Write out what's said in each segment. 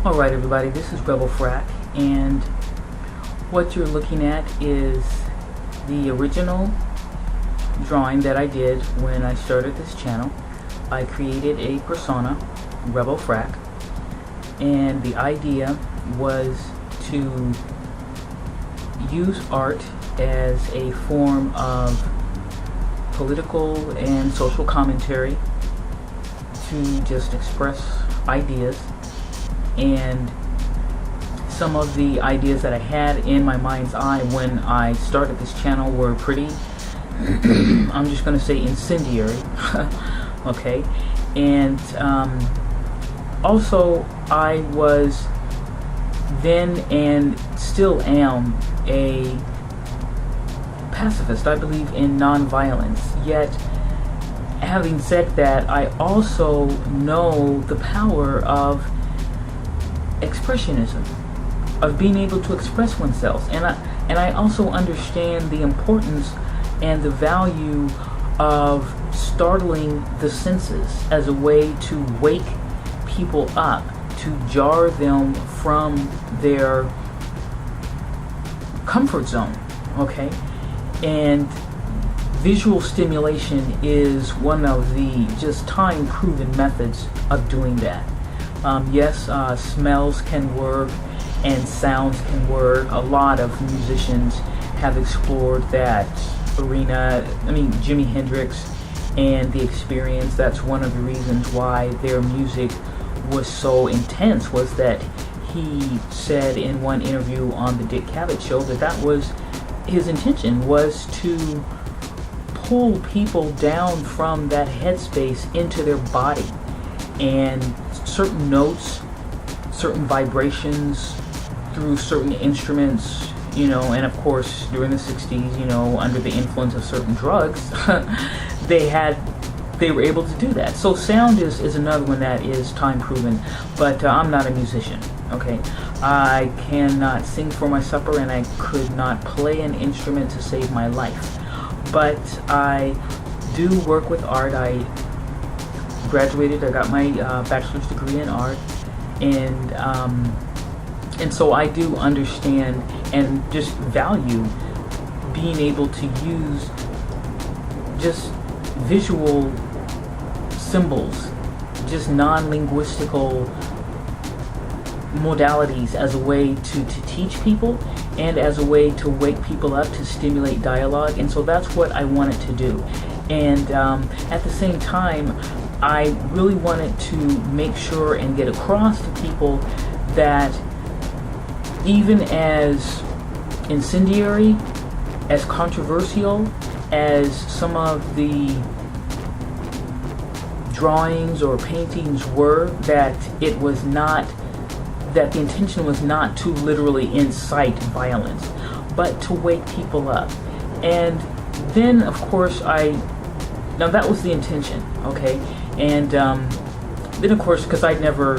Alright everybody, this is Rebel Frak, and what you're looking at is the original drawing that I did when I started this channel. I created a persona, Rebel Frak, and the idea was to use art as a form of political and social commentary to just express ideas. And some of the ideas that I had in my mind's eye when I started this channel were pretty I'm just gonna say incendiary. Okay, and also I was then and still am a pacifist. I believe in non-violence, yet having said that, I also know the power of expressionism, of being able to express oneself, and I also understand the importance and the value of startling the senses as a way to wake people up, to jar them from their comfort zone. Okay, and visual stimulation is one of the just time-proven methods of doing that. Yes, smells can work and sounds can work. A lot of musicians have explored that arena. I mean, Jimi Hendrix and The Experience, that's one of the reasons why their music was so intense, was that he said in one interview on the Dick Cavett show that that was his intention, was to pull people down from that headspace into their body, and certain notes, certain vibrations through certain instruments, you know, and of course during the 60s, you know, under the influence of certain drugs, they were able to do that. So sound is another one that is time proven, but I'm not a musician, okay? I cannot sing for my supper, and I could not play an instrument to save my life, but I do work with art. I graduated, I got my bachelor's degree in art, and so I do understand and just value being able to use just visual symbols, just non-linguistical modalities as a way to teach people and as a way to wake people up, to stimulate dialogue. And so that's what I wanted to do. And at the same time, I really wanted to make sure and get across to people that even as incendiary, as controversial as some of the drawings or paintings were, that it was not, that the intention was not to literally incite violence, but to wake people up. And then of course now that was the intention, okay? And then of course, because I'd never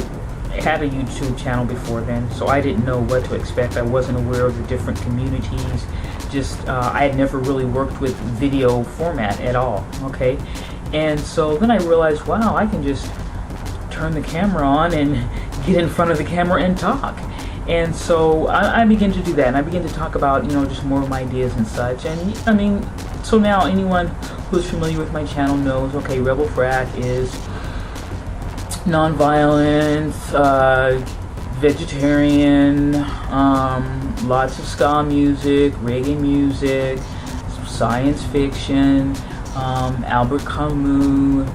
had a YouTube channel before then, so I didn't know what to expect. I wasn't aware of the different communities. Just I had never really worked with video format at all, okay? And so then I realized, wow, I can just turn the camera on and get in front of the camera and talk. And so I began to do that, and I began to talk about, you know, just more of my ideas and such. And I mean, so now anyone who's familiar with my channel knows, okay, Rebel Frak is non-violent, vegetarian, lots of ska music, reggae music, science fiction, Albert Camus,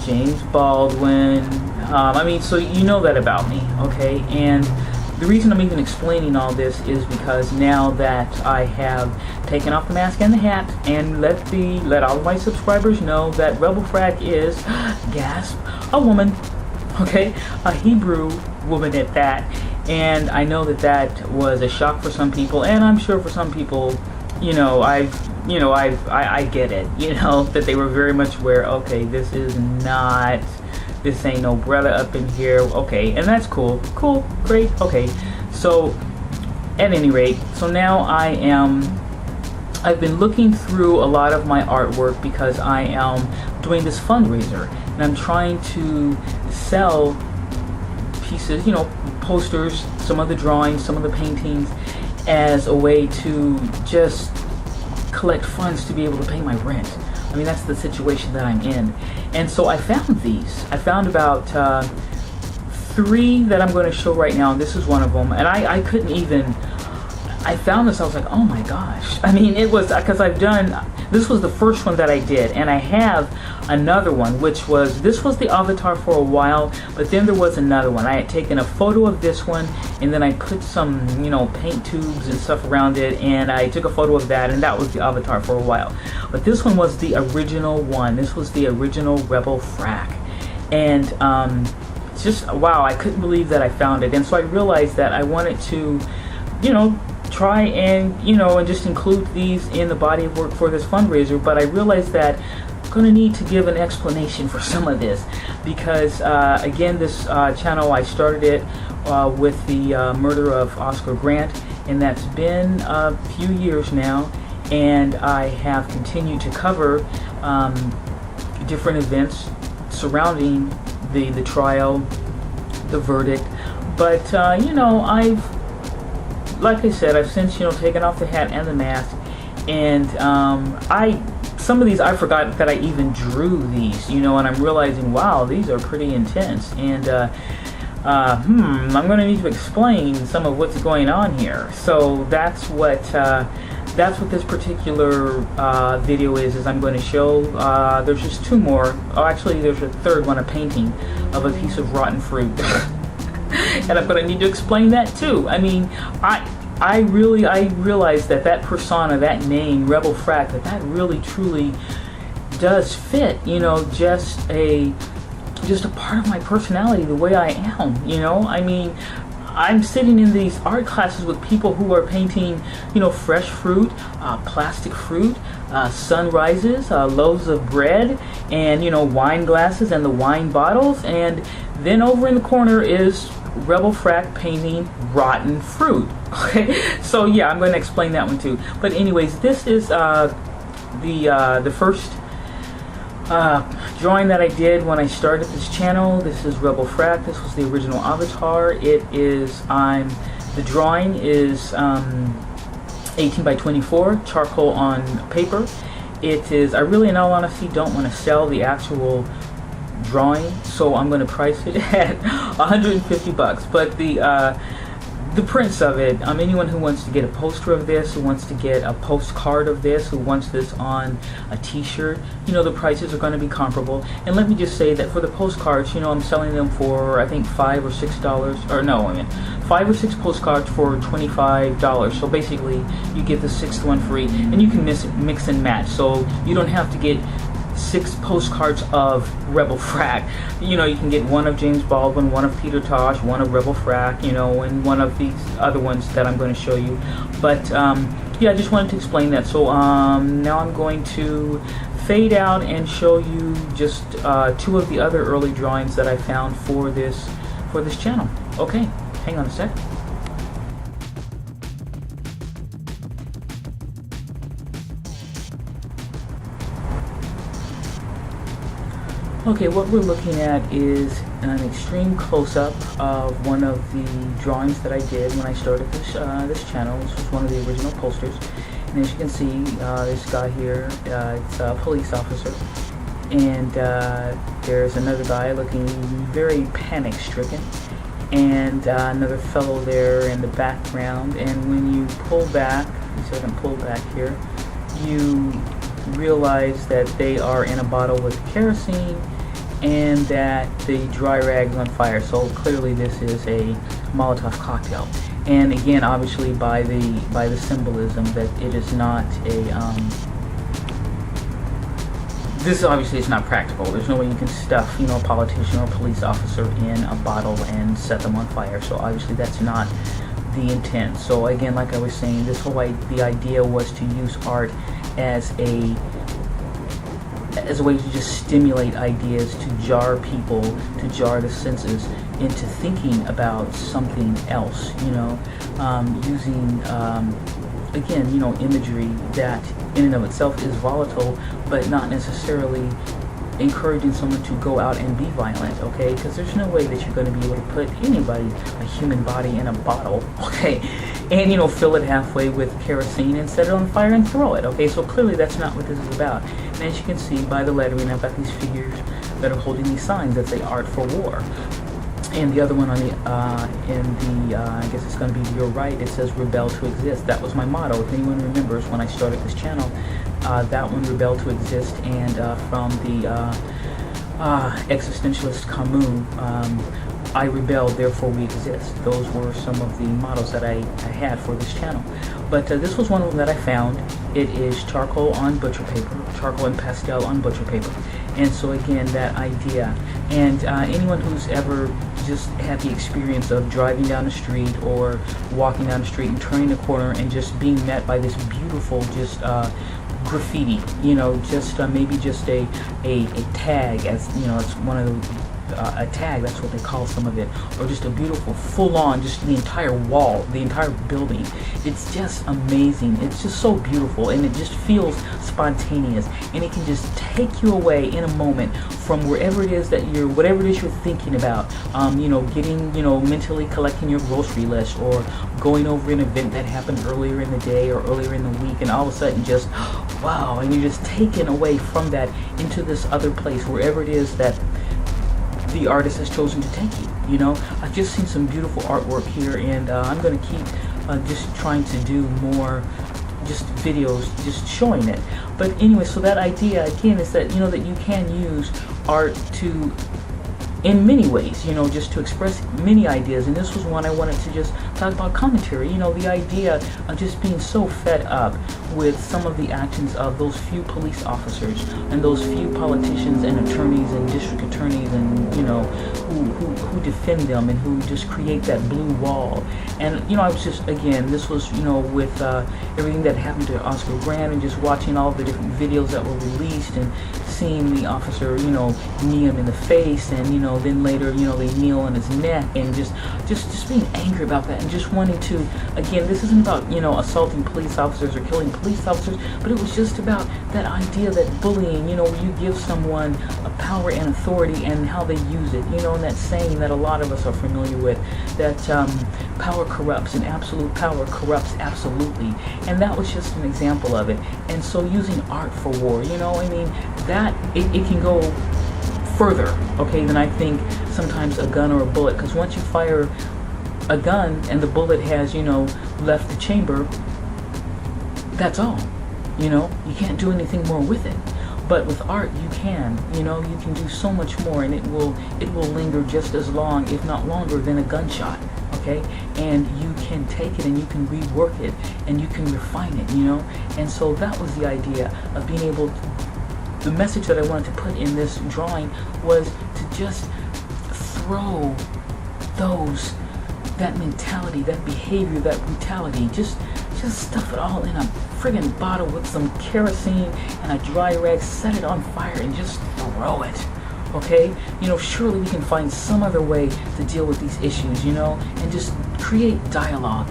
James Baldwin. I mean, so you know that about me, okay? And the reason I'm even explaining all this is because now that I have taken off the mask and the hat and let all of my subscribers know that Rebel Frak is, gasp, a woman, okay, a Hebrew woman at that. And I know that that was a shock for some people, and I'm sure for some people, you know, I get it, you know, that they were very much aware, okay, this ain't no brother up in here, okay, and that's cool, great, okay. So at any rate, so now I've been looking through a lot of my artwork because I am doing this fundraiser, and I'm trying to sell pieces, posters, some of the drawings, some of the paintings, as a way to just collect funds to be able to pay my rent. I mean, that's the situation that I'm in. And so I found these. I found about 3 that I'm going to show right now, and this is one of them. And I couldn't even, I found this, I was like, oh my gosh. I mean, it was, because this was the first one that I did, and I have another one, this was the avatar for a while, but then there was another one. I had taken a photo of this one, and then I put some, paint tubes and stuff around it, and I took a photo of that, and that was the avatar for a while. But this one was the original one. This was the original Rebel Frak. And just, wow, I couldn't believe that I found it. And so I realized that I wanted to, try and and just include these in the body of work for this fundraiser, but I realized that I'm going to need to give an explanation for some of this, because again, this channel, I started it with the murder of Oscar Grant, and that's been a few years now, and I have continued to cover different events surrounding the trial, the verdict, but like I said, I've since taken off the hat and the mask, and some of these I forgot that I even drew these, and I'm realizing, wow, these are pretty intense, and I'm going to need to explain some of what's going on here. So that's what this particular video is I'm going to show. There's just 2 more. Oh, actually, there's a third one, a painting of a piece of rotten fruit. And I'm going to need to explain that too. I mean, I realized that persona, that name, Rebel Frak, that really truly does fit, just a part of my personality, the way I am, I mean, I'm sitting in these art classes with people who are painting, fresh fruit, plastic fruit, sunrises, loaves of bread, and, wine glasses and the wine bottles, and then over in the corner is Rebel Frak painting rotten fruit. Okay, so yeah, I'm going to explain that one too. But anyways, this is the first drawing that I did when I started this channel. This is Rebel Frak. This was the original avatar. The drawing is 18 by 24, charcoal on paper. It is, I really, in all honesty, don't want to sell the actual drawing, so I'm going to price it at 150 bucks. But the prints of it, anyone who wants to get a poster of this, who wants to get a postcard of this, who wants this on a t-shirt, the prices are going to be comparable. And let me just say that for the postcards, I'm selling them for, I think, $5 or $6, or no, 5 or 6 postcards for $25. So basically, you get the 6th one free, and you can mix and match. So you don't have to get 6 postcards of Rebel Frak. You can get one of James Baldwin, one of Peter Tosh, one of Rebel Frak, and one of these other ones that I'm going to show you. But yeah, I just wanted to explain that. So now I'm going to fade out and show you just 2 of the other early drawings that I found for this channel. Okay, hang on a sec. Okay, what we're looking at is an extreme close-up of one of the drawings that I did when I started this channel. This was one of the original posters. And as you can see, this guy here, it's a police officer. And there's another guy looking very panic-stricken. And another fellow there in the background. And when you pull back, so I can pull back here, you realize that they are in a bottle with kerosene, and that the dry rag's on fire. So clearly this is a Molotov cocktail. And again, obviously by the symbolism that it is not a this obviously is not practical. There's no way you can stuff, a politician or police officer in a bottle and set them on fire. So obviously that's not the intent. So again, like I was saying, the idea was to use art as a way to just stimulate ideas, to jar people, to jar the senses into thinking about something else, using, again, imagery that in and of itself is volatile, but not necessarily encouraging someone to go out and be violent, okay? Because there's no way that you're going to be able to put anybody, a human body, in a bottle, okay? And, you know, fill it halfway with kerosene and set it on fire and throw it, okay? So clearly that's not what this is about. And as you can see by the lettering, I've got these figures that are holding these signs that say Art for War. And the other one on the, I guess it's going to be to your right, it says Rebel to Exist. That was my motto. If anyone remembers when I started this channel, that one, Rebel to Exist, and from the existentialist Camus, I rebel, therefore we exist. Those were some of the mottos that I had for this channel. But this was one of them that I found. It is charcoal on butcher paper, charcoal and pastel on butcher paper. And so again, that idea. And anyone who's ever just had the experience of driving down the street or walking down the street and turning the corner and just being met by this beautiful just graffiti, you know, just maybe just a tag, as you know, it's one of the a tag, that's what they call some of it, or just a beautiful full-on, just the entire wall, the entire building. It's just amazing. It's just so beautiful, and it just feels spontaneous, and it can just take you away in a moment from wherever it is that whatever it is you're thinking about. You know, getting, you know, mentally collecting your grocery list, or going over an event that happened earlier in the day or earlier in the week, and all of a sudden just wow, and you're just taken away from that into this other place, wherever it is that the artist has chosen to take you. You know, I've just seen some beautiful artwork here, and I'm going to keep just trying to do more just videos just showing it. But anyway, so that idea again is that, you know, that you can use art to, in many ways, you know, just to express many ideas. And this was one I wanted to just talk about commentary. You know, the idea of just being so fed up with some of the actions of those few police officers and those few politicians and attorneys and district attorneys, and you know, who defend them and who just create that blue wall. And you know, I was just, again, this was, you know, with everything that happened to Oscar Grant, and just watching all the different videos that were released and seeing the officer, you know, knee him in the face, and you know, then later, you know, they kneel on his neck, and just being angry about that, and just wanting to, again, this isn't about, you know, assaulting police officers or killing police officers, but it was just about that idea that bullying, you know, where you give someone a power and authority and how they use it, you know, and that saying that a lot of us are familiar with, that power corrupts, and absolute power corrupts absolutely. And that was just an example of it. And so using art for war, you know, I mean, that it can go further, okay, than I think sometimes a gun or a bullet, because once you fire a gun and the bullet has, you know, left the chamber, that's all. You know, you can't do anything more with it. But with art, you can, you know, you can do so much more, and it will linger just as long, if not longer, than a gunshot, okay? And you can take it and you can rework it and you can refine it, you know? And so that was the idea of being able to, the message that I wanted to put in this drawing was to just throw that mentality, that behavior, that brutality, just stuff it all in a friggin' bottle with some kerosene and a dry rag, set it on fire and just throw it, okay? You know, surely we can find some other way to deal with these issues, you know, and just create dialogue.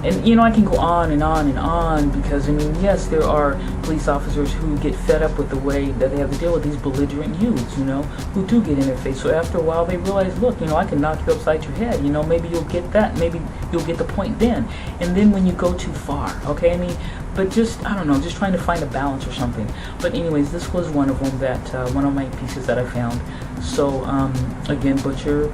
And, you know, I can go on and on and on, because, I mean, yes, there are police officers who get fed up with the way that they have to deal with these belligerent youths, you know, who do get in their face. So after a while, they realize, look, you know, I can knock you upside your head, you know, maybe you'll get that, maybe you'll get the point then. And then when you go too far, okay, I mean, but just, I don't know, just trying to find a balance or something. But anyways, this was one of them that, one of my pieces that I found. So, again, butcher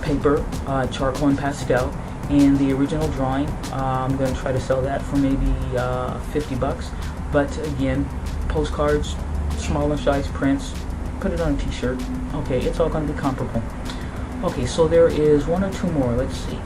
paper, charcoal and pastel. And the original drawing, I'm going to try to sell that for maybe $50. But again, postcards, smaller size prints, put it on a t-shirt. Okay, it's all going to be comparable. Okay, so there is one or two more. Let's see.